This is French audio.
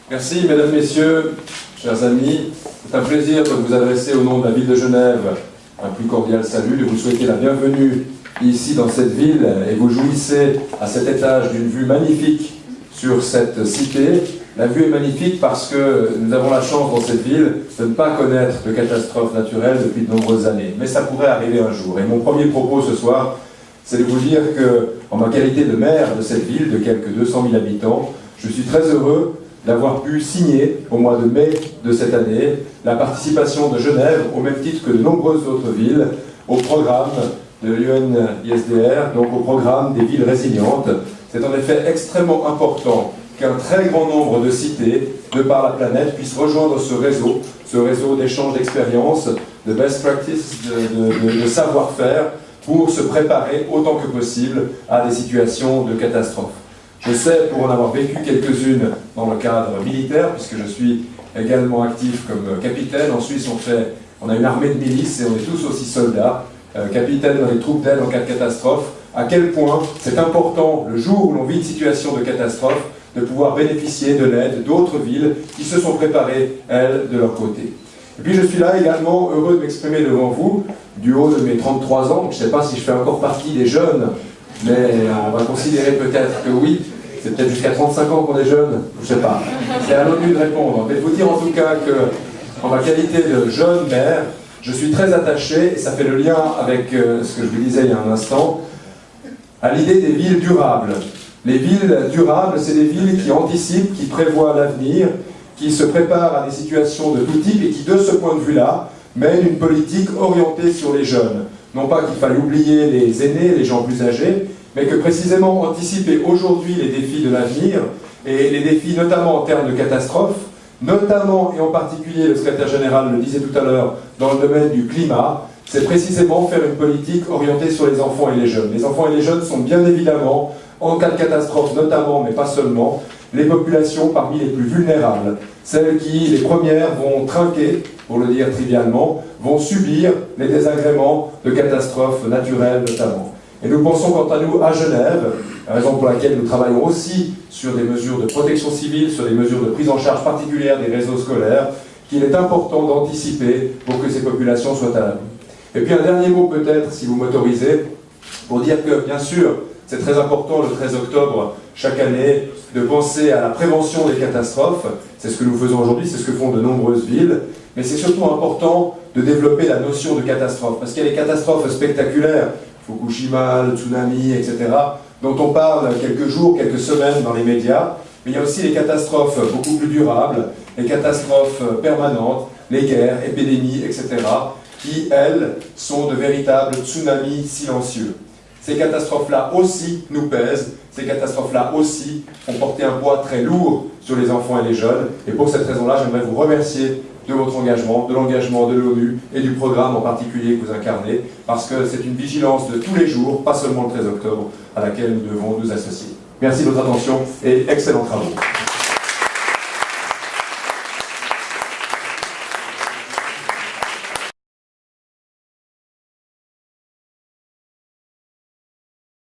Merci, mesdames, messieurs, chers amis. C'est un plaisir de vous adresser au nom de la ville de Genève un plus cordial salut, de vous souhaiter la bienvenue ici dans cette ville. Et vous jouissez à cet étage d'une vue magnifique sur cette cité. La vue est magnifique parce que nous avons la chance dans cette ville de ne pas connaître de catastrophes naturelles depuis de nombreuses années. Mais ça pourrait arriver un jour. Et mon premier propos ce soir, c'est de vous dire que, en ma qualité de maire de cette ville de quelques 200 000 habitants, je suis très heureux d'avoir pu signer au mois de mai de cette année la participation de Genève, au même titre que de nombreuses autres villes, au programme de l'UNISDR, donc au programme des villes résilientes. C'est en effet extrêmement important qu'un très grand nombre de cités, de par la planète, puissent rejoindre ce réseau d'échange d'expériences, de best practice, de savoir-faire, pour se préparer autant que possible à des situations de catastrophe. Je sais, pour en avoir vécu quelques-unes dans le cadre militaire, puisque je suis également actif comme capitaine. En Suisse, on a une armée de milices et on est tous aussi soldats, capitaine dans les troupes d'aide en cas de catastrophe, à quel point c'est important, le jour où l'on vit une situation de catastrophe, de pouvoir bénéficier de l'aide d'autres villes qui se sont préparées, elles, de leur côté. Et puis je suis là également heureux de m'exprimer devant vous, du haut de mes 33 ans. Je ne sais pas si je fais encore partie des jeunes, mais on va considérer peut-être que oui. C'est peut-être jusqu'à 35 ans qu'on est jeune, je ne sais pas. C'est à l'ONU de répondre. Mais vous dire en tout cas que, en ma qualité de jeune maire, je suis très attaché, et ça fait le lien avec ce que je vous disais il y a un instant, à l'idée des villes durables. Les villes durables, c'est des villes qui anticipent, qui prévoient l'avenir, qui se préparent à des situations de tout type et qui, de ce point de vue-là, mènent une politique orientée sur les jeunes. Non pas qu'il faille oublier les aînés, les gens plus âgés, mais que précisément anticiper aujourd'hui les défis de l'avenir, et les défis notamment en termes de catastrophes, notamment et en particulier, le secrétaire général le disait tout à l'heure, dans le domaine du climat, c'est précisément faire une politique orientée sur les enfants et les jeunes. Les enfants et les jeunes sont bien évidemment, en cas de catastrophe notamment, mais pas seulement, les populations parmi les plus vulnérables, celles qui, les premières, vont trinquer, pour le dire trivialement, vont subir les désagréments de catastrophes naturelles notamment. Et nous pensons quant à nous à Genève, raison pour laquelle nous travaillons aussi sur des mesures de protection civile, sur des mesures de prise en charge particulière des réseaux scolaires, qu'il est important d'anticiper pour que ces populations soient à l'abri. Et puis un dernier mot peut-être, si vous m'autorisez, pour dire que bien sûr, c'est très important le 13 octobre chaque année de penser à la prévention des catastrophes. C'est ce que nous faisons aujourd'hui, c'est ce que font de nombreuses villes. Mais c'est surtout important de développer la notion de catastrophe, parce qu'il y a les catastrophes spectaculaires, Fukushima, le tsunami, etc., dont on parle quelques jours, quelques semaines dans les médias, mais il y a aussi les catastrophes beaucoup plus durables, les catastrophes permanentes, les guerres, épidémies, etc., qui, elles, sont de véritables tsunamis silencieux. Ces catastrophes-là aussi nous pèsent, ces catastrophes-là aussi ont porté un poids très lourd sur les enfants et les jeunes, et pour cette raison-là, j'aimerais vous remercier de votre engagement, de l'engagement de l'ONU et du programme en particulier que vous incarnez, parce que c'est une vigilance de tous les jours, pas seulement le 13 octobre, à laquelle nous devons nous associer. Merci de votre attention et excellents travaux.